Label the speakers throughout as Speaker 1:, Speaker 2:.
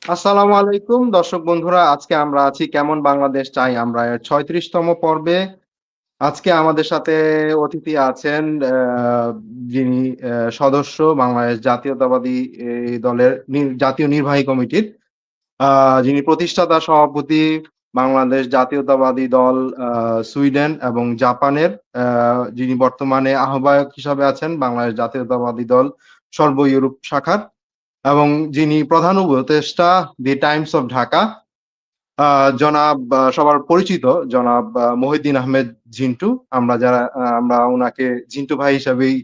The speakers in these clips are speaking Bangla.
Speaker 1: আসসালামু আলাইকুম দর্শক বন্ধুরা, আজকে আমরা আছি কেমন বাংলাদেশ চাই আমরা এর ৩৬তম পর্বে। আজকে আমাদের সাথে অতিথি আছেন যিনি সদস্য বাংলাদেশ জাতীয়তাবাদী দলের জাতীয় নির্বাহী কমিটির, যিনি প্রতিষ্ঠাতা সভাপতি বাংলাদেশ জাতীয়তাবাদী দল সুইডেন এবং জাপানের, যিনি বর্তমানে আহ্বায়ক হিসাবে আছেন বাংলাদেশ জাতীয়তাবাদী দল সর্ব ইউরোপ শাখার, এবং যিনি প্রধান উপদেষ্টা দি টাইমস অফ ঢাকা, জনাব সবার পরিচিত জনাব মহিউদ্দিন আহমেদ ঝিন্টু। আমরা উনাকে ঝিন্টু ভাই হিসাবেই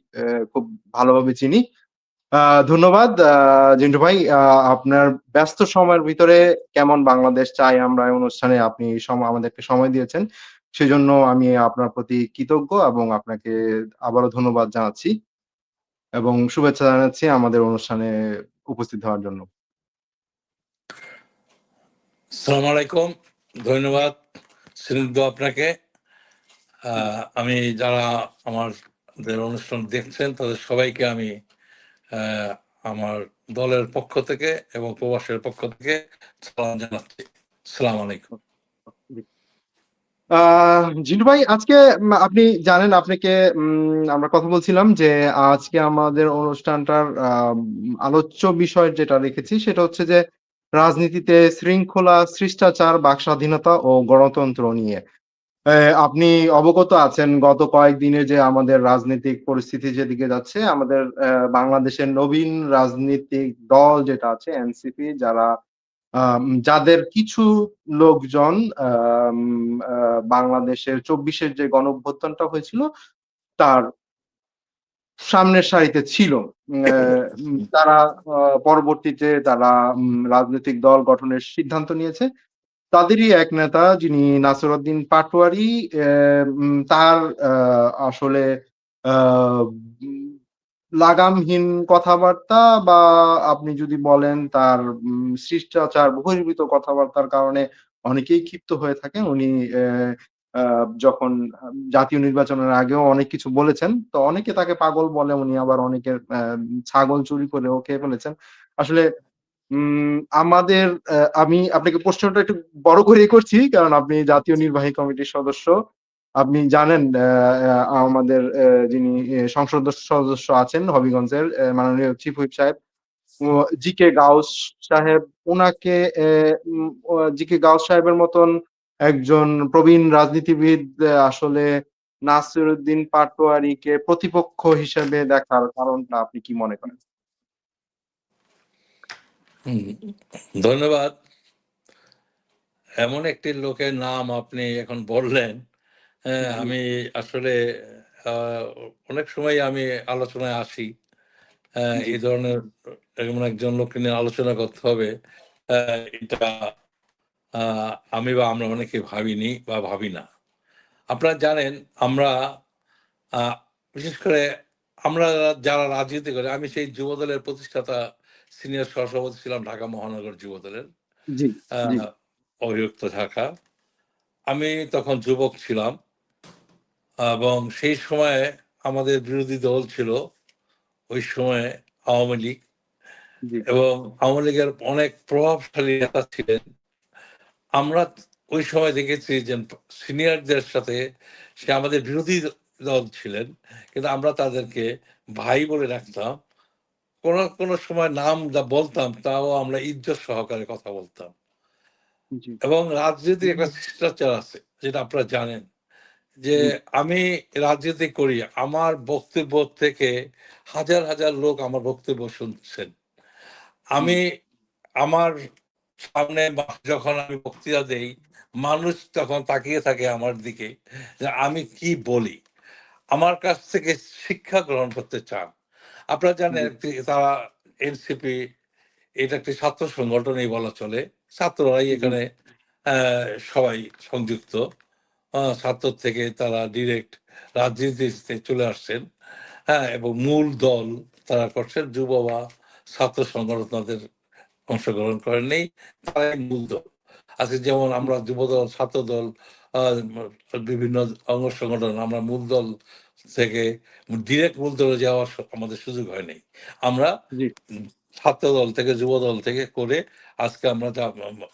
Speaker 1: খুব ভালোভাবে চিনি। ধন্যবাদ ঝিন্টু ভাই, আপনার ব্যস্ত সময়ের ভিতরে কেমন বাংলাদেশ চাই আমরা এই অনুষ্ঠানে আপনি আমাদেরকে সময় দিয়েছেন। সেজন্য আমি আপনার প্রতি কৃতজ্ঞ এবং আপনাকে আবারও ধন্যবাদ জানাচ্ছি এবং শুভেচ্ছা জানাচ্ছি আমাদের অনুষ্ঠানে উপস্থিত হওয়ার জন্য।
Speaker 2: আসসালামু আলাইকুম, ধন্যবাদ স্নিগ্ধ আপনাকে। আমি যারা আমাদের অনুষ্ঠান দেখছেন তাদের সবাইকে আমি আমার দলের পক্ষ থেকে এবং প্রবাসের পক্ষ থেকে সালাম জানাচ্ছি। আসসালামু আলাইকুম।
Speaker 1: জিন্টু ভাই, আজকে আপনি জানেন, আপনাকে আমরা কথা বলছিলাম যে আজকে আমাদের অনুষ্ঠানটার আলোচ্য বিষয় যেটা রেখেছি সেটা হচ্ছে যে রাজনীতিতে শৃঙ্খলা, শিষ্টাচার, বাকস্বাধীনতা ও গণতন্ত্র নিয়ে। আপনি অবগত আছেন গত কয়েকদিনে যে আমাদের রাজনৈতিক পরিস্থিতি যেদিকে যাচ্ছে, আমাদের বাংলাদেশের নবীন রাজনৈতিক দল যেটা আছে এনসিপি, যাদের কিছু লোকজন আম আ বাংলাদেশের ২৪-এর যে গণঅভ্যুত্থানটা হয়েছিল তার সামনের সারিতে ছিল। তারা পরবর্তীতে রাজনৈতিক দল গঠনের সিদ্ধান্ত নিয়েছে। তাদেরই এক নেতা যিনি নাসিরউদ্দিন পাটোয়ারি, তার আসলে আ উম লাগামহীন কথাবার্তা, বা আপনি যদি বলেন তার শিষ্টাচার বহির্ভূত কথাবার্তার কারণে অনেকেই ক্ষিপ্ত হয়ে থাকেন। উনি অ্যা আ যখন জাতীয় নির্বাচনের আগেও অনেক কিছু বলেছেন। তো অনেকে তাকে পাগল বলে, উনি আবার অনেকের ছাগল চুরি করেও খেয়ে ফেলেছেন। আসলে উম আমাদের আমি আপনাকে প্রশ্নটা একটু বড় করেই করছি কারণ আপনি জাতীয় নির্বাহী কমিটির সদস্য। আপনি জানেন আমাদের যিনি সংসদ সদস্য আছেন হবিগঞ্জের মাননীয় চিফ হুইপ সাহেব, ও জি কে গাউস সাহেব, উনাকে জি কে গাউস সাহেবের মতন একজন প্রবীণ রাজনীতিবিদ আসলে নাসিরউদ্দিন পাটোয়ারীকে প্রতিপক্ষ হিসেবে দেখার কারণটা আপনি কি মনে করেন?
Speaker 2: ধন্যবাদ। এমন একটি লোকের নাম আপনি এখন বললেন,
Speaker 1: জি,
Speaker 2: আমি আসলে অনেক সময় আমি আলোচনায় আসি।
Speaker 1: জি,
Speaker 2: এই ধরনের এমন একজন লোককে নিয়ে আলোচনা করতে হবে, এটা আমি বা আমরা অনেকে ভাবিনি বা ভাবি না। আপনারা জানেন, আমরা বিশেষ করে আমরা যারা রাজনীতি করি, আমি সেই যুবদলের প্রতিষ্ঠাতা সিনিয়র সহসভাপতি ছিলাম ঢাকা মহানগর যুবদলের,
Speaker 1: জি, জি,
Speaker 2: অবিভক্ত ঢাকা। আমি তখন যুবক ছিলাম এবং সেই সময়ে আমাদের বিরোধী দল ছিল ওই সময়ে আওয়ামী লীগ,
Speaker 1: জি,
Speaker 2: এবং আওয়ামী লীগের অনেক প্রভাবশালী নেতা ছিলেন। আমরা ওই সময় দেখেছি যে সিনিয়রদের সাথে, সে আমাদের বিরোধী দল ছিলেন কিন্তু আমরা তাদেরকে ভাই বলে রাখতাম। কোনো কোনো সময় নাম যা বলতাম তাও আমরা ইজ্জত সহকারে কথা বলতাম।
Speaker 1: জি,
Speaker 2: এবং রাজনীতির একটা শিষ্টাচার আছে যেটা আপনারা জানেন, যে
Speaker 1: জি,
Speaker 2: আমি রাজনীতি করি, আমার বক্তব্য থেকে হাজার হাজার লোক আমার বক্তব্য শুনছেন।
Speaker 1: জি,
Speaker 2: আমি আমার সামনে যখন আমি বক্তৃতা দেই, মানুষ তখন তাকিয়ে থাকে আমার দিকে যে আমি কি বলি, আমার কাছ থেকে শিক্ষা গ্রহণ করতে চান। আপনারা জানেন তারা এনসিপি, এটা একটি ছাত্র সংগঠনই বলা চলে। ছাত্ররাই
Speaker 1: জি,
Speaker 2: এখানে সবাই সংযুক্ত। ছাত্র থেকে তারা ডিরেক্ট রাজনীতিতে চলে আসছেন। এবং মূল দল তারা করছেন, যুব বা ছাত্র সংগঠন তাদের অংশগ্রহণ করেননি, তারাই মূল দল। আজকে যেমন আমরা যুবদল, ছাত্রদল, বিভিন্ন অঙ্গ সংগঠন, আমরা মূল দল থেকে ডিরেক্ট মূল দলে যাওয়ার আমাদের সুযোগ হয়নি। আমরা
Speaker 1: জি,
Speaker 2: ছাত্র দল থেকে যুব দল থেকে করে আজকে আমরা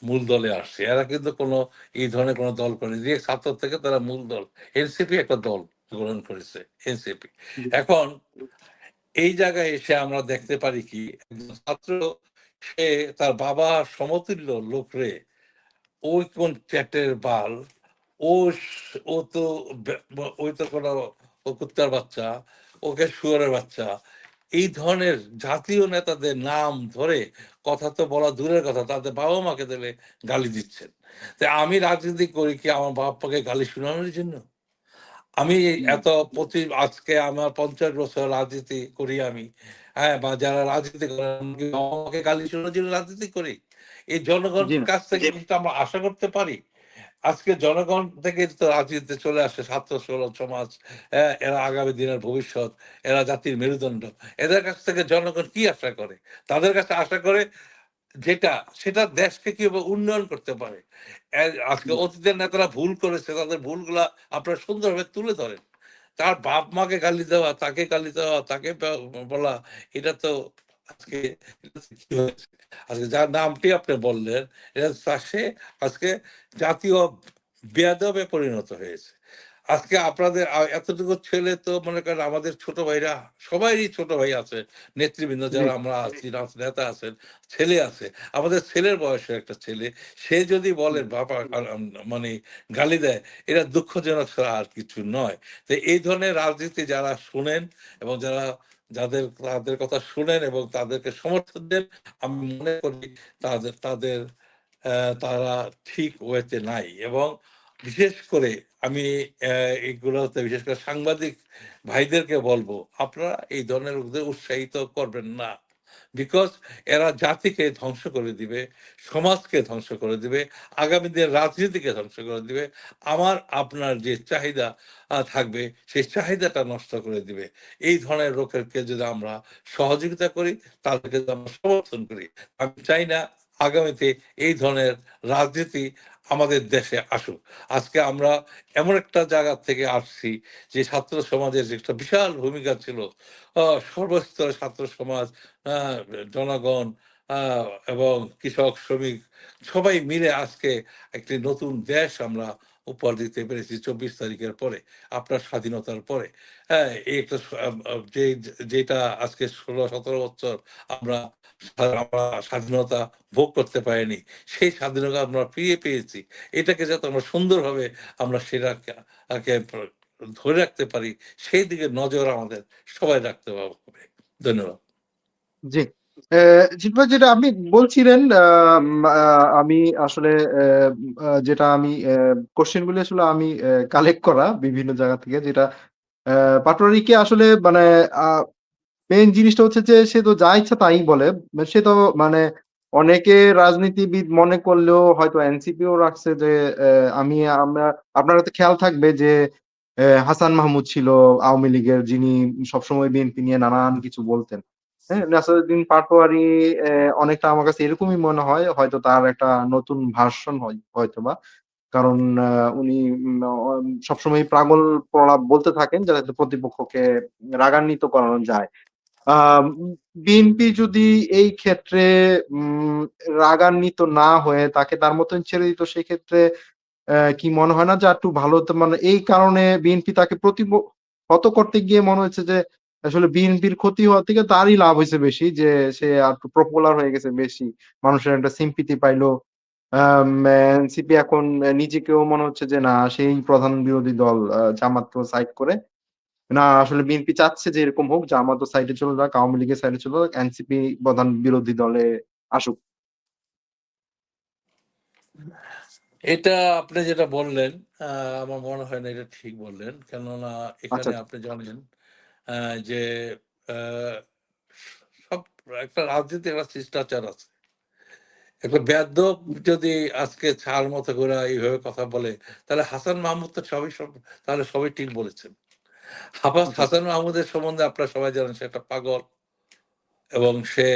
Speaker 2: মূল দলে আসছি। এরা কিন্তু কোনো এই ধরনের কোনো দল করেনি, যে ছাত্র থেকে তারা মূল দল, এনসিপি একটা দল গ্রহণ করেছে, এনসিপি।
Speaker 1: জি
Speaker 2: এখন এই জায়গায় এসে আমরা দেখতে পারি কি, একজন ছাত্র সে তার বাবা সমতুল্য লোকরে, ওই কোন চ্যাটের বাল, ও ও তো ওই তো কোনো ও কুত্তার বাচ্চা, ওকে শুয়োরের বাচ্চা, এই ধরনের জাতীয় নেতাদের নাম ধরে কথা তো বলা দূরের কথা, তাদের বাবা মাকে দিলে গালি দিচ্ছেন। তাই আমি রাজনীতি করি কি আমার বাপ্পাকে গালি শোনানোর জন্য? আমি এত আজকে আমার 50 বছর রাজনীতি করি আমি, হ্যাঁ, বা যারা রাজনীতি করে আমাকে গালি শোনার জন্য রাজনীতি করি? এই
Speaker 1: জি
Speaker 2: জনগণের
Speaker 1: না
Speaker 2: কাছ থেকে কিন্তু আমরা আশা করতে পারি। আজকে জনগণ থেকে তো রাজনীতিতে চলে আসে ছাত্র সমাজ, এরা আগামী দিনের ভবিষ্যৎ, এরা জাতির মেরুদণ্ড। এদের কাছ থেকে জনগণ কি আশা করে? তাদের কাছে আশা করে যেটা, সেটা দেশকে কিভাবে উন্নয়ন করতে পারে। আজকে
Speaker 1: জি
Speaker 2: অতীতের নেতারা ভুল করেছে, তাদের ভুলগুলা আপনারা সুন্দরভাবে তুলে ধরেন। তার বাপ মাকে গালি দেওয়া, তাকে গালি দেওয়া, তাকে বলা, এটা তো আজকে কি হয়েছে? আজকে যার নামটি আপনি বললেন, এটা সে আজকে জাতীয় বেয়াদবে পরিণত হয়েছে। আজকে আপনাদের এতটুকু ছেলে তো মনে করেন আমাদের ছোট ভাইরা, সবারই ছোট ভাই আছে, নেতৃবৃন্দ
Speaker 1: জি
Speaker 2: যারা আমরা আছি, নেতা আছেন, ছেলে আছে, আমাদের ছেলের বয়সের একটা ছেলে, সে যদি বলে বাবা মানে গালি দেয়, এটা দুঃখজনক ছাড়া আর কিছু নয়। তো এই ধরনের রাজনীতি যারা শুনেন এবং তাদের কথা শুনেন এবং তাদেরকে সমর্থন দেন, আমি মনে করি তাদের তাদের তারা ঠিক ওয়েতে নাই। এবং বিশেষ করে আমি এগুলোতে বিশেষ করে সাংবাদিক ভাইদেরকে বলবো, আপনারা এই ধরনের লোকদের উৎসাহিত করবেন না। বিকজ এরা জাতিকে ধ্বংস করে দিবে, সমাজকে ধ্বংস করে দিবে, আগামী দিনের রাজনীতিকে ধ্বংস করে দিবে। আমার আপনার যে চাহিদা থাকবে, সেই চাহিদাটা নষ্ট করে দিবে। এই ধরনের লোকেরকে যদি আমরা সহযোগিতা করি, তাদেরকে যদি আমরা সমর্থন করি, আমি চাই না আগামীতে এই ধরনের রাজনীতি আমাদের দেশে আসুক। আজকে আমরা এমন একটা জায়গা থেকে আসছি যে ছাত্র সমাজের যে একটা বিশাল ভূমিকা ছিল, সর্বস্তরের ছাত্র সমাজ, আহ, জনগণ, আহ, এবং কৃষক শ্রমিক সবাই মিলে আজকে একটি নতুন দেশ আমরা উপহার দিতে পেরেছি 24 তারিখের পরে, আপনার স্বাধীনতার পরে। হ্যাঁ, এই একটা যে যেটা আজকে 16-17 বছর আমরা আমরা স্বাধীনতা ভোগ করতে পারিনি, সেই স্বাধীনতা আমরা ফিরে পেয়েছি। এটাকে যাতে আমরা সুন্দরভাবে আমরা সেটাকে ধরে রাখতে পারি, সেই দিকে নজর আমাদের সবাই রাখতে হবে। ধন্যবাদ।
Speaker 1: জি জিত ভাই, যেটা আপনি বলছিলেন, আমি আসলে যেটা আমি কোশ্চেন গুলি আসলে আমি কালেক্ট করা বিভিন্ন জায়গা থেকে, যেটা পাটোয়ারিকে আসলে মানে মেইন জিনিসটা হচ্ছে যে সে তো যা ইচ্ছা তাই বলে। সে তো মানে অনেকে রাজনীতিবিদ মনে করলেও হয়তো এনসিপিও রাখছে যে আমরা, আপনার হয়তো খেয়াল থাকবে যে হাসান মাহমুদ ছিল আওয়ামী লীগের, যিনি সবসময় বিএনপি নিয়ে নানান কিছু বলতেন। হ্যাঁ? নাসিরউদ্দিন পাটোয়ারি অনেকটা আমার কাছে এরকমই মনে হয়। হয়তো তার একটা নতুন ভার্সন হয়তোবা। কারণ উনি সবসময় পাগল প্রলাপ বলতে থাকেন যাতে প্রতিপক্ষকে রাগান্বিত করানো যায়। আম বিএনপি যদি এই ক্ষেত্রে উম রাগান্বিত না হয়ে তাকে তার মতন ছেড়ে দিত, সেক্ষেত্রে কি মনে হয় না যে আরেকটু ভালো হতো? মানে এই কারণে বিএনপি তাকে হত করতে গিয়ে মনে হচ্ছে যে আসলে বিএনপির ক্ষতি হওয়ার থেকে তারই লাভ হইছে বেশি, যে সে আরেকটু পপুলার হয়ে গেছে বেশি। মানুষের একটা সিম্পাথি পাইলো। এনসিপি এখন নিজেকেও মনে হচ্ছে যে না, সেই প্রধান বিরোধী দল, জামাতকেও সাইড করে না, আসলে বিএনপি চাচ্ছে যে এরকম হোক, জামাতও সাইডে চলে যাক, আওয়ামী লীগের সাইডে চলে যাক, এনসিপি প্রধান বিরোধী দলে আসুক।
Speaker 2: এটা আপনি যেটা বললেন, আমার মনে হয় না এটা ঠিক বললেন। কেননা
Speaker 1: আচ্ছা,
Speaker 2: এখানে
Speaker 1: আচ্ছা।
Speaker 2: আপনি জানেন যে আহ, সব একটা রাজনীতি একটা শিষ্টাচার আছে। একটা বেয়াদব যদি আজকে ছাড় মতো করে এইভাবে কথা বলে, তাহলে হাসান মাহমুদ তো তাহলে সবই ঠিক বলেছেন।
Speaker 1: জি,
Speaker 2: হাসান মাহমুদের সম্বন্ধে আপনারা সবাই জানেন সে একটা পাগল, এবং সে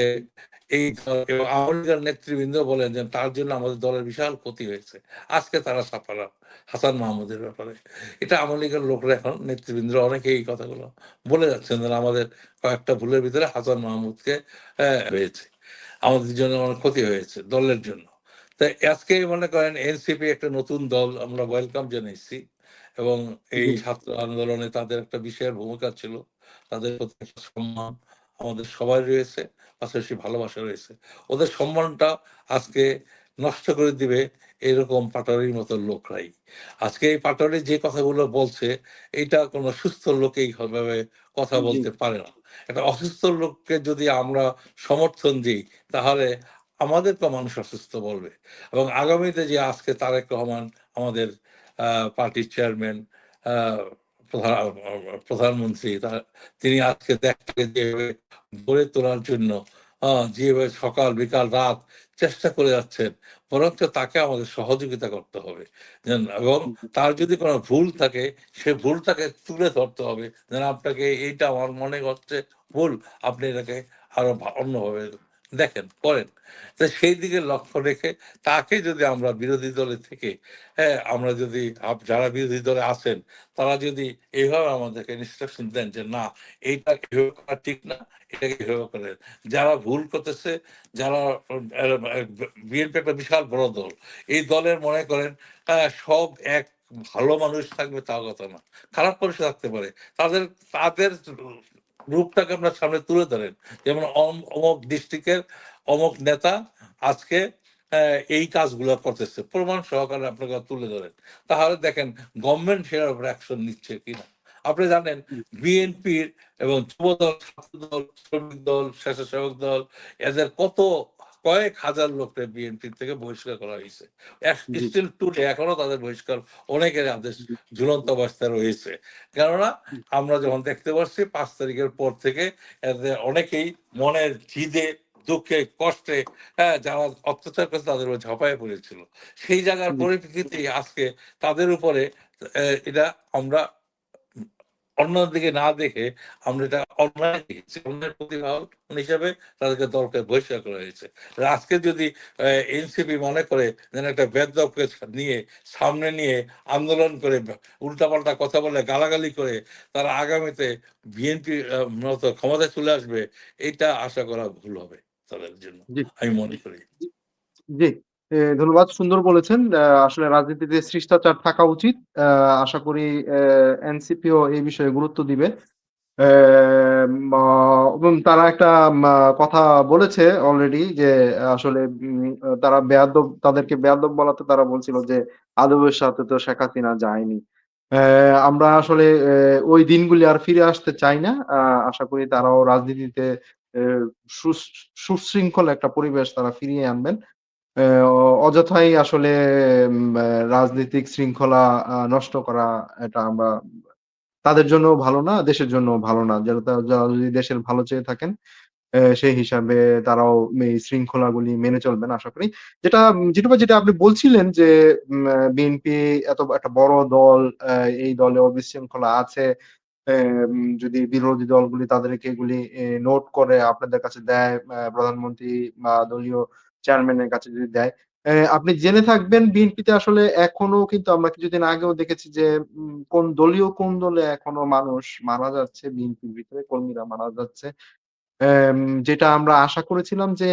Speaker 2: এবং আওয়ামী লীগের নেতৃবৃন্দ বলেন যে তার জন্য আমাদের দলের বিশাল ক্ষতি হয়েছে। আজকে তারা সাফারা হাসান মাহমুদের ব্যাপারে, এটা আওয়ামী লীগের লোকরা এখন নেতৃবৃন্দ অনেকে এই কথাগুলো বলে যাচ্ছেন যে আমাদের কয়েকটা ভুলের ভিতরে হাসান মাহমুদকে হয়েছে। আমাদের জন্য অনেক ক্ষতি হয়েছে দলের জন্য। তাই আজকে মনে করেন এনসিপি একটা নতুন দল, আমরা ওয়েলকাম জানাইছি, এবং এই
Speaker 1: জি
Speaker 2: ছাত্র আন্দোলনে তাদের একটা বিশেষ ভূমিকা ছিল, তাদের প্রতি একটা সম্মান আমাদের সবাই রয়েছে, পাশাপাশি ভালোবাসা রয়েছে। ওদের সম্মানটা আজকে নষ্ট করে দিবে এরকম পাটারির মতো লোকরাই। আজকে এই পাটারি যে কথাগুলো বলছে, এটা কোনো সুস্থ লোক এইভাবে কথা
Speaker 1: জি
Speaker 2: বলতে পারে না। একটা অসুস্থ লোককে যদি আমরা সমর্থন দিই, তাহলে আমাদেরকে মানুষ অসুস্থ বলবে। এবং আগামীতে যে আজকে তারেক রহমান আমাদের পার্টির চেয়ারম্যান, প্রধানমন্ত্রী, তিনি আজকে দেশটাকে যেভাবে গড়ে তোলার জন্য যেভাবে সকাল বিকাল রাত চেষ্টা করে যাচ্ছেন, বরঞ্চ তাকে আমাদের সহযোগিতা করতে হবে। এবং তার যদি কোনো ভুল থাকে, সে ভুলটাকে তুলে ধরতে হবে, যেন আপনাকে এইটা আমার মনে হচ্ছে ভুল, আপনি এটাকে আরো অন্যভাবে দেখেন, করেন। তো সেই দিকে লক্ষ্য রেখে তাকে যদি আমরা বিরোধী দলে থেকে, হ্যাঁ, আমরা যদি যারা বিরোধী দলে আছেন, তারা যদি এইভাবে আমাদেরকে ইনস্ট্রাকশন দেন যে না, এইটা এভাবে করা ঠিক না, এটাকে এভাবে করেন। যারা ভুল করতেছে, যারা বিএনপি একটা বিশাল বড় দল, এই দলের মনে করেন সব এক ভালো মানুষ থাকবে তাও কথা না, খারাপ মানুষ থাকতে পারে। তাদের তাদের রূপটাকে আপনার সামনে তুলে ধরেন, যেমন অমুক ডিস্ট্রিক্টের অমুক নেতা আজকে এই কাজগুলো করতেছে, প্রমাণ সহকারে আপনাকে তুলে ধরেন, তাহলে দেখেন গভর্নমেন্ট সেটার উপর অ্যাকশন নিচ্ছে কিনা। আপনি জানেন বিএনপির এবং যুবদল, ছাত্রদল, শ্রমিক দল, স্বেচ্ছাসেবক দল, এদের কত কয়েক হাজার লোককে বিএনপি থেকে বহিষ্কার করা হয়েছে।
Speaker 1: জি
Speaker 2: স্টিল টুডে এখনো তাদের বহিষ্কার অনেকের আদেশ ঝুলন্ত অবস্থায় রয়েছে। কেননা আমরা যখন দেখতে পাচ্ছি 5 তারিখের পর থেকে এদের অনেকেই মনের জিদে, দুঃখে, কষ্টে, হ্যাঁ, যারা অত্যাচার করছে তাদের উপর ঝাঁপায় পড়েছিল, সেই জায়গার
Speaker 1: জি
Speaker 2: পরিপ্রেক্ষিতে আজকে তাদের উপরে এটা আমরা অন্যদিকে না দেখে আমরা এটা অন্যায় দেখেছি, অন্যায় প্রতিভাব হিসেবে তাদেরকে দলকে বহিষ্কার করা হয়েছে। আর আজকে যদি এনসিপি মনে করে যেন একটা বেদকে নিয়ে সামনে নিয়ে আন্দোলন করে উল্টাপাল্টা কথা বলে গালাগালি করে তারা আগামীতে বিএনপি মতো ক্ষমতায় চলে আসবে, এটা আশা করা ভুল হবে তাদের জন্য,
Speaker 1: জি
Speaker 2: আমি মনে করি।
Speaker 1: জি, ধন্যবাদ। সুন্দর বলেছেন। আসলে রাজনীতিতে শিষ্টাচার থাকা উচিত। আ আশা করি এনসিপিও এই বিষয়ে গুরুত্ব দিবে। মা এবং তারা একটা কথা বলেছে অলরেডি যে আসলে তারা তাদেরকে বেয়াদব বলাতে তারা বলছিল যে আদবের সাথে তো শেখ হাসিনা যায়নি। আমরা আসলে ওই দিনগুলি আর ফিরে আসতে চাই না। আশা করি তারাও রাজনীতিতে এ সুস সুশৃঙ্খল একটা পরিবেশ তারা ফিরিয়ে আনবেন। অযথাই আসলে রাজনৈতিক শৃঙ্খলা নষ্ট করা এটা আমরা তাদের জন্যও ভালো না, দেশের জন্যও ভালো না। যারা যদি দেশের ভালো চেয়ে থাকেন, সেই হিসাবে তারাও এই শৃঙ্খলাগুলি মেনে চলবেন আশা করি। জিটু ভাই যেটা আপনি বলছিলেন যে বিএনপি এত একটা বড় দল, এই দলেও বিশৃঙ্খলা আছে। যদি বিরোধী দলগুলি তাদেরকে এগুলি নোট করে আপনাদের কাছে দেয়, প্রধানমন্ত্রী বা দলীয় চেয়ারম্যানের কাছে যদি দেয়, আপনি জেনে থাকবেন বিএনপিতে আসলে এখনো কিন্তু আমরা কিছুদিন আগেও দেখেছি যে কোন দলে এখনো মানুষ মারা যাচ্ছে, বিএনপির ভিতরে কর্মীরা মারা যাচ্ছে। অ্যাম যেটা আমরা আশা করেছিলাম যে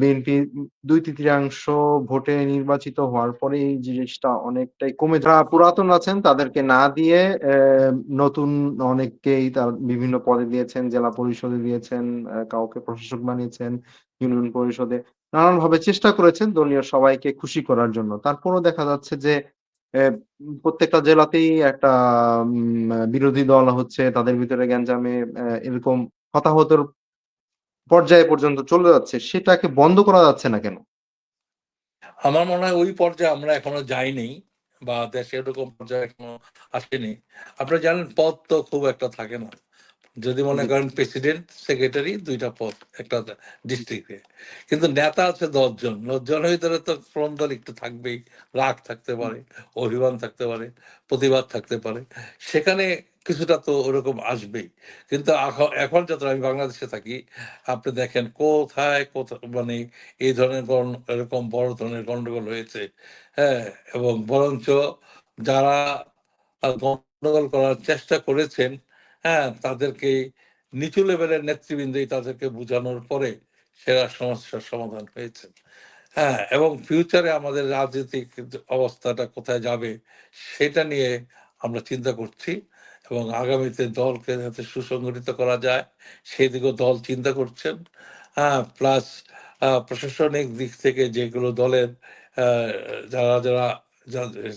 Speaker 1: বিএনপি ২/৩ ভোটে নির্বাচিত হওয়ার পরে এই জিনিসটা অনেকটাই কমে যারা পুরাতন আছেন তাদেরকে না দিয়ে নতুন অনেককেই তার বিভিন্ন পদে দিয়েছেন, জেলা পরিষদে দিয়েছেন, কাউকে প্রশাসক বানিয়েছেন, ইউনিয়ন পরিষদে। নানানভাবে চেষ্টা করেছেন দলীয় সবাইকে খুশি করার জন্য। তারপরও দেখা যাচ্ছে যে অ্যা প্রত্যেকটা জেলাতেই একটা বিরোধী দল হচ্ছে, তাদের ভিতরে গ্যাঞ্জামে এরকম হতাহতের পর্যায়ে পর্যন্ত চলে যাচ্ছে, সেটাকে বন্ধ করা যাচ্ছে না কেন?
Speaker 2: আমার মনে হয় ওই পর্যায়ে আমরা এখনো যাইনি, বা দেশে এরকম পর্যায়ে এখনো আসেনি। আপনারা জানেন পদ তো খুব একটা থাকে না। যদি মনে
Speaker 1: জি,
Speaker 2: করেন প্রেসিডেন্ট, সেক্রেটারি, ২টা পদ একটা ডিস্ট্রিক্টে, কিন্তু নেতা আছে ১০ জন। ১০ জনের ভিতরে তো কোন দল একটু থাকবেই, রাগ থাকতে পারে, অভিমান থাকতে পারে, প্রতিবাদ থাকতে পারে, সেখানে কিছুটা তো ওরকম আসবেই। কিন্তু এখন যত আমি বাংলাদেশে থাকি, আপনি দেখেন কোথায় মানে এই ধরনের এরকম বড় ধরনের গন্ডগোল হয়েছে, হ্যাঁ, এবং বরঞ্চ যারা গন্ডগোল করার চেষ্টা করেছেন, হ্যাঁ, তাদেরকে নিচু লেভেলের নেতৃবৃন্দই তাদেরকে বুঝানোর পরে সেরা সমস্যার সমাধান হয়েছেন। হ্যাঁ, এবং ফিউচারে আমাদের রাজনৈতিক অবস্থাটা কোথায় যাবে সেটা নিয়ে আমরা চিন্তা করছি, এবং আগামীতে দলকে যাতে সুসংগঠিত করা যায় সেদিকেও দল চিন্তা করছেন। হ্যাঁ, প্লাস প্রশাসনিক দিক থেকে যেগুলো দলের যারা যারা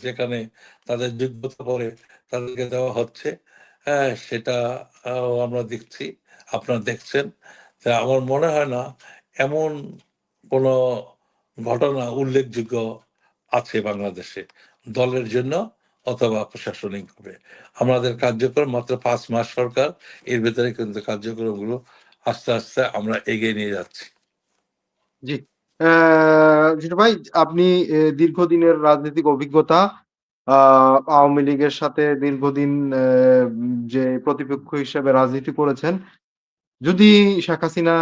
Speaker 2: যেখানে তাদের যোগ্যতা পড়ে তাদেরকে দেওয়া হচ্ছে, হ্যাঁ সেটা আমরা দেখছি, আপনারা দেখছেন। তা আমার মনে হয় না এমন কোনো ঘটনা উল্লেখযোগ্য আছে বাংলাদেশে দলের জন্য অথবা প্রশাসনিকভাবে। আমাদের কার্যক্রম মাত্র 5 মাস সরকার, এর ভেতরে কিন্তু কার্যক্রমগুলো আস্তে আস্তে আমরা এগিয়ে নিয়ে যাচ্ছি।
Speaker 1: জি। জিতু ভাই, আপনি দীর্ঘদিনের রাজনৈতিক অভিজ্ঞতা, আ আওয়ামী লীগের সাথে দীর্ঘদিন যে প্রতিপক্ষ হিসেবে রাজনীতি করেছেন। যদি শেখ হাসিনা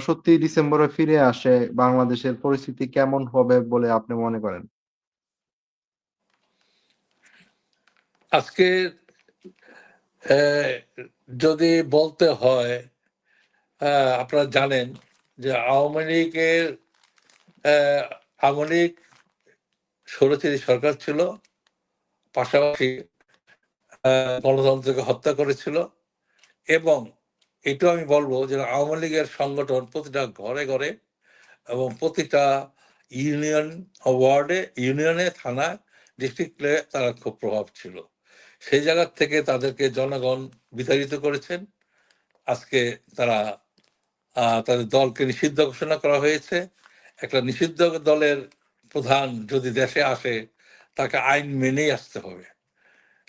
Speaker 1: সত্যিই ডিসেম্বরে ফিরে আসে, বাংলাদেশের পরিস্থিতি কেমন হবে বলে আপনি মনে করেন?
Speaker 2: আজকে যদি বলতে হয়, আপনারা জানেন যে আওয়ামী লীগের আওয়ামী লীগ স্বৈরাচারী সরকার ছিল, পাশাপাশি গণতন্ত্রকে হত্যা করেছিল। এবং এটাও আমি বলবো যে আওয়ামী লীগের সংগঠন প্রতিটা ঘরে ঘরে এবং প্রতিটা ইউনিয়ন ওয়ার্ডে, ইউনিয়নে, থানায়, ডিস্ট্রিক্টে তারা খুব প্রভাব ছিল। সেই জায়গা থেকে তাদেরকে জনগণ বিতাড়িত করেছেন। আজকে তারা তাদের দলকে নিষিদ্ধ ঘোষণা করা হয়েছে। একটা নিষিদ্ধ দলের প্রধান যদি দেশে আসে তাকে আইন মেনেই আসতে হবে,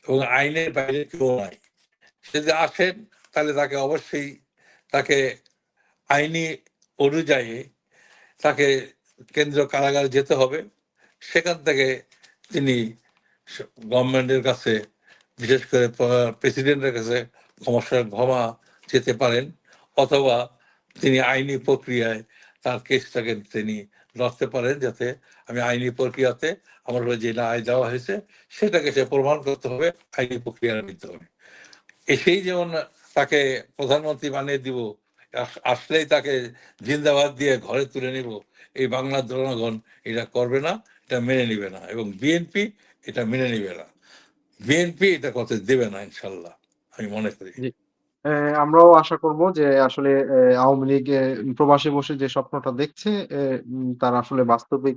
Speaker 2: এবং আইনের বাইরে কেউ নাই। সে যদি আসেন তাহলে তাকে অবশ্যই তাকে আইনি অনুযায়ী তাকে কেন্দ্রীয় কারাগারে যেতে হবে। সেখান থেকে তিনি গভর্নমেন্টের কাছে, বিশেষ করে প্রেসিডেন্টের কাছে ক্ষমা চেতে পারেন, অথবা তিনি আইনি প্রক্রিয়ায় তার কেসটাকে তিনি লড়তে পারেন, যাতে আমি আইনি প্রক্রিয়াতে আমার যে রায় দেওয়া হয়েছে সেটাকে সে প্রমাণ করতে হবে, আইনি প্রক্রিয়া নিতে হবে। এসেই যেমন তাকে প্রধানমন্ত্রী বানিয়ে দিব, আসলেই তাকে জিন্দাবাদ দিয়ে ঘরে তুলে নিব, এই বাংলার জনগণ এটা করবে না, এটা মেনে নিবে না, এবং বিএনপি এটা মেনে নিবে না। বিএনপি এটা করতে দেবে না ইনশাল্লাহ, আমি মনে করি।
Speaker 1: জি। আমরাও আশা করব যে আসলে আওয়ামী লীগ প্রবাসে বসে যে স্বপ্নটা দেখছে, তার আসলে বাস্তবিক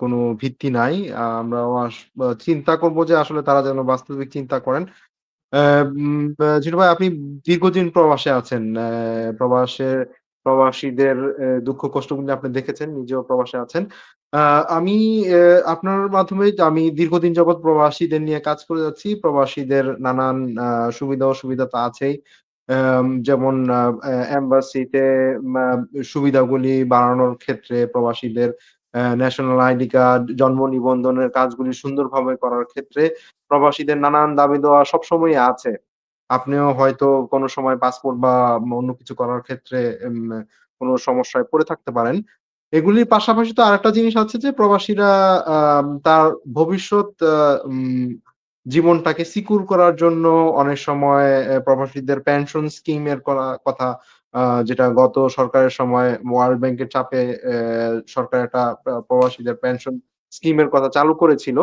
Speaker 1: কোনো ভিত্তি নাই। আমরাও চিন্তা করব যে আসলে তারা যেন বাস্তবিক চিন্তা করেন। জিটু ভাই, আপনি দীর্ঘদিন প্রবাসে আছেন। প্রবাসীদের দুঃখ কষ্টগুলি আপনি দেখেছেন, নিজেও প্রবাসে আছেন। আ আমি আপনার মাধ্যমে আমি দীর্ঘদিন যাবৎ প্রবাসীদের নিয়ে কাজ করে যাচ্ছি। প্রবাসীদের নানান সুবিধা-অসুবিধা তো আছেই। যেমন এম্বাসিতে মা সুবিধাগুলি বাড়ানোর ক্ষেত্রে, প্রবাসীদের ন্যাশনাল আইডি কার্ড, জন্ম নিবন্ধনের কাজগুলি সুন্দরভাবে করার ক্ষেত্রে প্রবাসীদের নানান দাবি-দেওয়া সবসময়ই আছে। আপনিও হয়তো কোনো সময় পাসপোর্ট বা অন্য কিছু করার ক্ষেত্রে কোনো সমস্যায় পড়ে থাকতে পারেন। এগুলির পাশাপাশি তো আরেকটা জিনিস আছে যে প্রবাসীরা তার ভবিষ্যৎ জীবনটাকে সিকিউর করার জন্য অনেক সময় প্রবাসীদের পেনশন স্কিমের কথা, যেটা গত সরকারের সময় ওয়ার্ল্ড ব্যাংকের চাপে সরকার একটা প্রবাসীদের পেনশন স্কিমের কথা চালু করেছিল।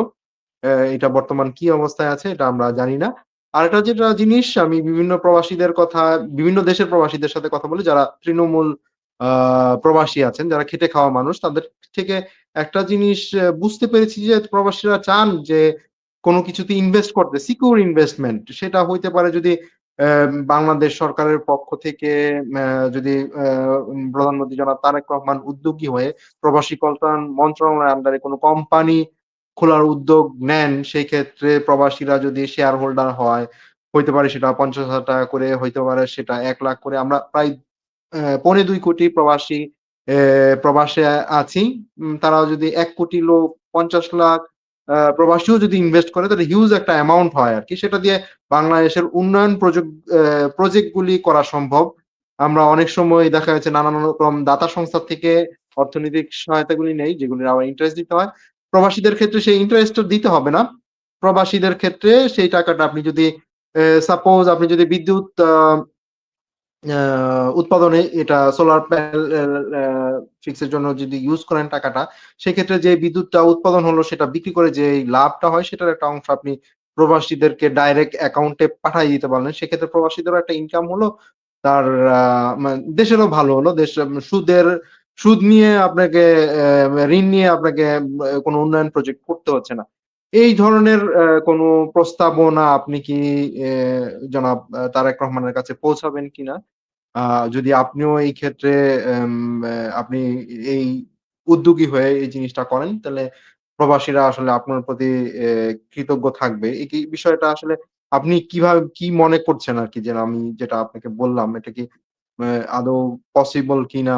Speaker 1: এটা বর্তমান কি অবস্থায় আছে এটা আমরা জানি না। আরেকটা যেটা জিনিস, আমি বিভিন্ন দেশের প্রবাসীদের সাথে কথা বলি যারা তৃণমূল আ প্রবাসী আছেন, যারা খেটে খাওয়া মানুষ, তাদের থেকে একটা জিনিস বুঝতে পেরেছি যে প্রবাসীরা চান যে কোন কিছুতে ইনভেস্ট করতে, সিকিউর ইনভেস্টমেন্ট। সেটা হইতে পারে যদি বাংলাদেশ সরকারের পক্ষ থেকে অ্যা যদি প্রধানমন্ত্রী জনাব তারেক রহমান উদ্যোগী হয়ে প্রবাসী কল্যাণ মন্ত্রণালয়ের আন্ডারে কোন কোম্পানি খোলার উদ্যোগ নেন, সেই ক্ষেত্রে প্রবাসীরা যদি শেয়ার হোল্ডার হয়, হইতে পারে সেটা ৳৫০,০০০ করে, হইতে পারে সেটা ৳১,০০,০০০ করে। আমরা প্রায় ২.৫ কোটি প্রবাসী প্রবাসে আছি। তারাও যদি ১,০০,০০,০০০ লোক, ৫০,০০,০০০ প্রবাসীও যদি ইনভেস্ট করে, তাহলে হিউজ একটা অ্যামাউন্ট হয় আরকি। সেটা দিয়ে বাংলাদেশের উন্নয়ন প্রজেক্ট গুলি করা সম্ভব। আমরা অনেক সময় দেখা যাচ্ছে নানান রকম দাতা সংস্থা থেকে অর্থনৈতিক সহায়তাগুলি নেই, যেগুলির আবার ইন্টারেস্ট দিতে হয়। প্রবাসীদের ক্ষেত্রে সেই ইন্টারেস্টটা দিতে হবে না। প্রবাসীদের ক্ষেত্রে সেই টাকাটা আপনি যদি সাপোজ আপনি যদি বিদ্যুৎ উৎপাদনে এটা সোলার প্যানেল ফিক্সের জন্য যদি ইউজ করেন টাকাটা, সেক্ষেত্রে যে বিদ্যুৎটা উৎপাদন হলো সেটা বিক্রি করে যে লাভটা হয় সেটার একটা অংশ আপনি প্রবাসীদেরকে ডাইরেক্ট অ্যাকাউন্টে পাঠায় দিতে পারলেন। সেক্ষেত্রে প্রবাসীদেরও একটা ইনকাম হলো। তার আ দেশেরও ভালো হলো। দেশ সুদ নিয়ে আপনাকে ঋণ নিয়ে আপনাকে কোনো উন্নয়ন প্রজেক্ট করতে হচ্ছে না। এই ধরনের কোনো প্রস্তাবনা আপনি কি এ জনাব তারেক রহমানের কাছে পৌঁছাবেন কিনা? আ যদি আপনিও এই ক্ষেত্রে এম অ্যা আপনি এই উদ্যোগী হয়ে এই জিনিসটা করেন, তাহলে প্রবাসীরা আসলে আপনার প্রতি কৃতজ্ঞ থাকবে। বিষয়টা আসলে আপনি কি মনে করছেন আরকি? যে আমি যেটা আপনাকে বললাম, এটা কি আদৌ পসিবল কিনা?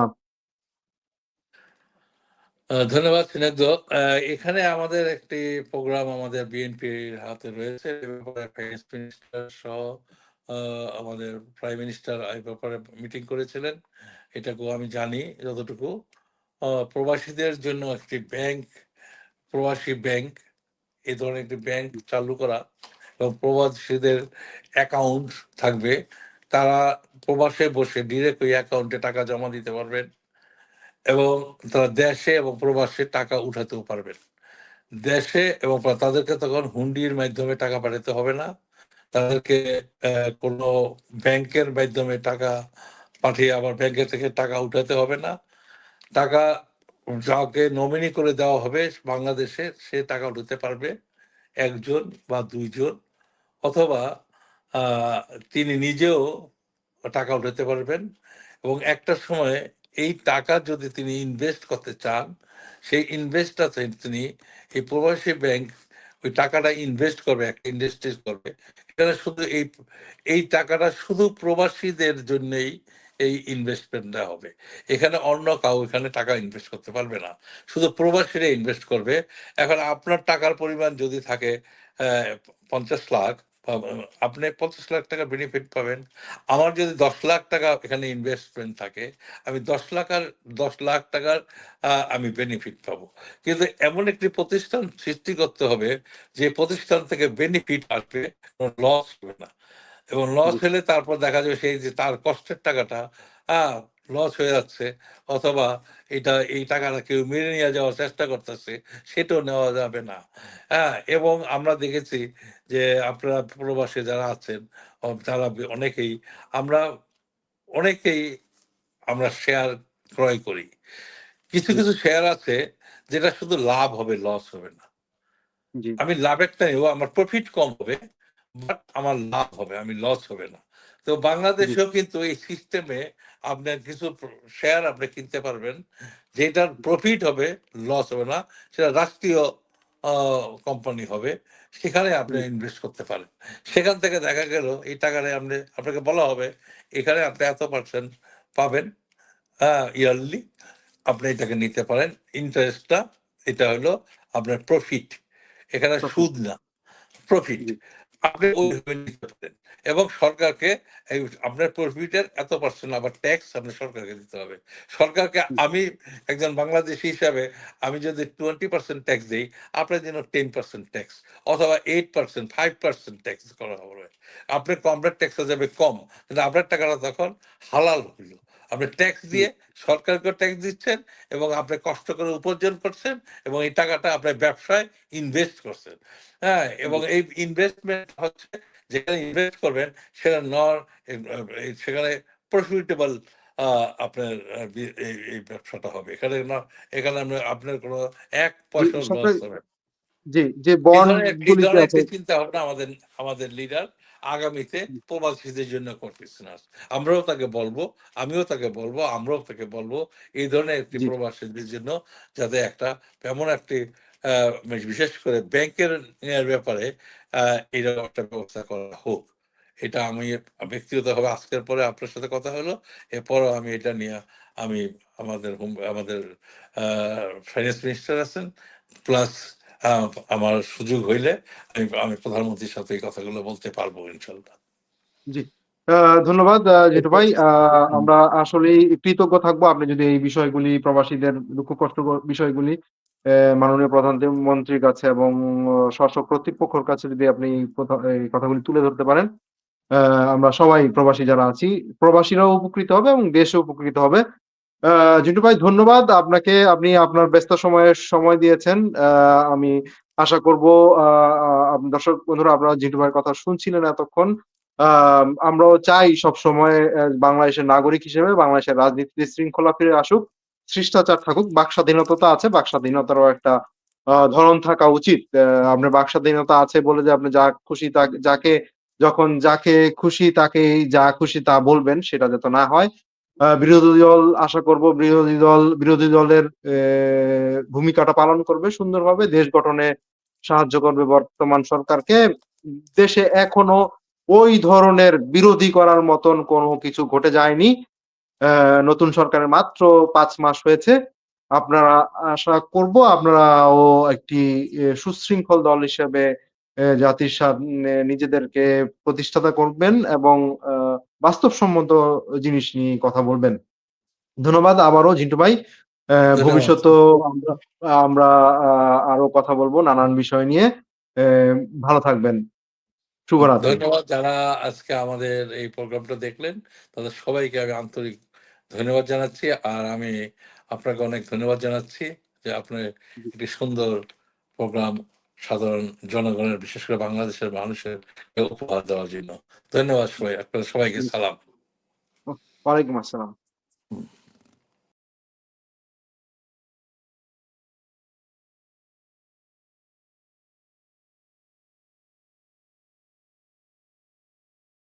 Speaker 2: ধন্যবাদ স্নেগ্ধ। আ এখানে আমাদের একটি প্রোগ্রাম আমাদের বিএনপির হাতে রয়েছে। এ ব্যাপারে ফাইন্যান্স মিনিস্টার সহ আ আমাদের প্রাইম মিনিস্টার এই ব্যাপারে মিটিং করেছিলেন। এটুকু আমি জানি যতটুকু। প্রবাসীদের জন্য একটি ব্যাংক, প্রবাসী ব্যাংক, এই ধরনের একটি ব্যাংক চালু করা এবং প্রবাসীদের অ্যাকাউন্ট থাকবে। তারা প্রবাসে বসে ডিরেক্ট ওই অ্যাকাউন্টে টাকা জমা দিতে পারবেন এবং তারা দেশে এবং প্রবাসে টাকা উঠাতেও পারবেন। দেশে এবং তাদেরকে তখন হুন্ডির মাধ্যমে টাকা পাঠাতে হবে না। তাদেরকে কোনো ব্যাংকের মাধ্যমে টাকা পাঠিয়ে আবার ব্যাংকে থেকে টাকা উঠাতে হবে না। টাকা যাকে নমিনি করে দেওয়া হবে বাংলাদেশে, সে টাকা উঠাতে পারবে ১ জন বা ২ জন, অথবা আ তিনি নিজেও টাকা উঠাতে পারবেন এবং একটা সময়ে এই টাকা যদি তিনি ইনভেস্ট করতে চান, সেই ইনভেস্টটা তিনি এই প্রবাসী ব্যাংক ওই টাকাটা ইনভেস্ট করবে, একটা ইন্ডাস্ট্রি করবে। এখানে শুধু এই টাকাটা শুধু প্রবাসীদের জন্যই এই ইনভেস্টমেন্টটা হবে। এখানে অন্য কাউ এখানে টাকা ইনভেস্ট করতে পারবে না। শুধু প্রবাসীরা ইনভেস্ট করবে। এখন আপনার টাকার পরিমাণ যদি থাকে অ্যা ৫০,০০,০০০, আপনি ৫০,০০,০০০ টাকা বেনিফিট পাবেন। আমার যদি ১০,০০,০০০ টাকা এখানে ইনভেস্টমেন্ট থাকে, আমি ১০,০০,০০০ টাকার আমি বেনিফিট পাবো। কিন্তু এমন একটি প্রতিষ্ঠান সৃষ্টি করতে হবে, যে প্রতিষ্ঠান থেকে বেনিফিট আসবে, কোন লস হবে না। এবং লস
Speaker 1: জি,
Speaker 2: হলে তারপর দেখা যাবে সেই যে তার কষ্টের টাকাটা আ লস হয়ে যাচ্ছে, অথবা এই টাকাটা কেউ মেরে নিয়ে যাওয়ার চেষ্টা করতেছে, সেটাও নেওয়া যাবে না। এবং আমরা দেখেছি যে আপনারা প্রবাসী যারা আছেন, তারা অনেকেই আমরা অনেকেই আমরা শেয়ার ক্রয় করি। কিছু,
Speaker 1: জি,
Speaker 2: কিছু শেয়ার আছে যেটা শুধু লাভ হবে, লস হবে না।
Speaker 1: জি,
Speaker 2: আমি লাভেরটা নেব, আমার প্রফিট কম হবে, বাট আমার লাভ হবে, আমি লস হবে না। তো
Speaker 1: জি,
Speaker 2: বাংলাদেশেও কিন্তু এই সিস্টেমে আপনার কিছু শেয়ার আপনি কিনতে পারবেন, যেটার প্রফিট হবে, লস হবে না। সেটা রাষ্ট্রীয় আ কোম্পানি হবে। সেখানে আপনি
Speaker 1: জি,
Speaker 2: ইনভেস্ট করতে পারেন। সেখান থেকে দেখা গেল এই টাকাটা আপনাকে বলা হবে, এখানে আপনি এত% পাবেন ইয়ারলি। আপনি এটাকে নিতে পারেন। ইন্টারেস্টটা এটা হলো আপনার প্রফিট। এখানে
Speaker 1: প্রফিট।
Speaker 2: সুদ না, প্রফিট।
Speaker 1: জি,
Speaker 2: আপনি ওইভাবে নিতে পারেন এবং সরকারকে এই আপনার প্রফিটের এত% আবার ট্যাক্স আপনার সরকারকে দিতে হবে। সরকারকে
Speaker 1: জি,
Speaker 2: আমি একজন বাংলাদেশী হিসাবে আমি যদি 20% ট্যাক্স দেই, আপনার জন্য 10% ট্যাক্স, অথবা 8%, 5% ট্যাক্স করা হবে। আপনার কমপ্লিট ট্যাক্সটা যাবে কম। কিন্তু আপনার টাকাটা তখন হালাল হইল। আপনি ট্যাক্স
Speaker 1: জি,
Speaker 2: দিয়ে সরকারকেও ট্যাক্স দিচ্ছেন এবং আপনি কষ্ট করে উপার্জন করছেন এবং এই টাকাটা আপনার ব্যবসায় ইনভেস্ট করছেন। এবং
Speaker 1: জি,
Speaker 2: এই ইনভেস্টমেন্ট হচ্ছে, যেখানে ইনভেস্ট করবেন সেটা সেখানে প্রফিটেবল আপনার এই ব্যবসাটা হবে। এখানে আপনার কোনো ১
Speaker 1: জি,
Speaker 2: পয়সাও লস
Speaker 1: সরকারি
Speaker 2: হবে না।
Speaker 1: জি, যে বন্ড
Speaker 2: এই
Speaker 1: গুলি যে
Speaker 2: ধরনের
Speaker 1: আছে।
Speaker 2: একটি চিন্তা ভাবনা আমাদের লিডার আগামীতে প্রবাসীদের জন্য করতেছেন। আমরাও তাকে বলবো, আমিও তাকে বলবো, আমরাও তাকে বলবো, এই ধরনের একটি
Speaker 1: জি,
Speaker 2: প্রবাসীদের জন্য যাতে এমন একটি আ বিশেষ করে ব্যাংকের নেয়ার ব্যাপারে এরকম একটা ব্যবস্থা করা হোক। এটা আমি ব্যক্তিগতভাবে আজকের পরে আপনার সাথে কথা হলো। এরপরও আমি এটা নিয়ে আমি আমাদের আ ফাইন্যান্স মিনিস্টার আছেন, প্লাস আ আমার সুযোগ হইলে আমি প্রধানমন্ত্রীর সাথে এই কথাগুলো বলতে পারবো ইনশাল্লাহ।
Speaker 1: জি। আ ধন্যবাদ জিতু ভাই।
Speaker 2: হুম।
Speaker 1: আমরা আসলেই কৃতজ্ঞ থাকবো আপনি যদি এই বিষয়গুলি প্রবাসীদের দুঃখ কষ্টকর বিষয়গুলি মাননীয় প্রধানমন্ত্রীর কাছে এবং স্ব কর্তৃপক্ষের কাছে যদি আপনি এই কথাগুলি তুলে ধরতে পারেন। আমরা সবাই প্রবাসী যারা আছি, প্রবাসীরাও উপকৃত হবে এবং দেশও উপকৃত হবে। জিন্টু ভাই ধন্যবাদ আপনাকে। আপনি আপনার ব্যস্ত সময়ে সময় দিয়েছেন। আমি আশা করব আ আ দর্শক বন্ধুরা আপনারা জিন্টু ভাইয়ের কথা শুনছিলেন এতক্ষণ। আমরাও চাই সবসময় বাংলাদেশের নাগরিক হিসেবে বাংলাদেশের রাজনীতিতে শৃঙ্খলা ফিরে আসুক, শিষ্টাচার থাকুক। বাক স্বাধীনতা তো আছে, বাক স্বাধীনতারও একটা ধরন থাকা উচিত। আপনার বাক স্বাধীনতা আছে বলে যে আপনি যা খুশি যাকে যখন যাকে খুশি তাকেই যা খুশি তা বলবেন সেটা যাতে না হয়। বিরোধী দল আশা করব বিরোধী দলের ভূমিকাটা পালন করবে সুন্দরভাবে। দেশ গঠনে সাহায্য করবে বর্তমান সরকারকে। দেশে এখনো ওই ধরনের বিরোধী করার মতন কোনো কিছু ঘটে যায়নি। নতুন সরকারের মাত্র ৫ মাস হয়েছে। আপনারা আশা করব আপনারাও একটি সুশৃঙ্খল দল হিসেবে জাতির সামনে নিজেদেরকে প্রতিষ্ঠাতা করবেন এবং আ বাস্তবসম্মত জিনিস নিয়ে কথা বলবেন। ধন্যবাদ আবারও জিন্টু ভাই।
Speaker 2: ধন্যবাদ।
Speaker 1: ভবিষ্যতেও আমরা আমরা আ আরো কথা বলব নানান বিষয় নিয়ে। অ্যা ভালো থাকবেন। শুভরাত্রি।
Speaker 2: ধন্যবাদ যারা আজকে আমাদের এই প্রোগ্রামটা দেখলেন, তাদের সবাইকে আমি আন্তরিক ধন্যবাদ জানাচ্ছি। আর আমি আপনাকে অনেক ধন্যবাদ জানাচ্ছি যে আপনি একটি সুন্দর প্রোগ্রাম সাধারণ জনগণের, বিশেষ করে বাংলাদেশের মানুষের উপহার দেওয়ার জন্য। ধন্যবাদ সবাই, আপনাদের সবাইকে সালাম।
Speaker 1: ওয়ালাইকুম আসসালাম।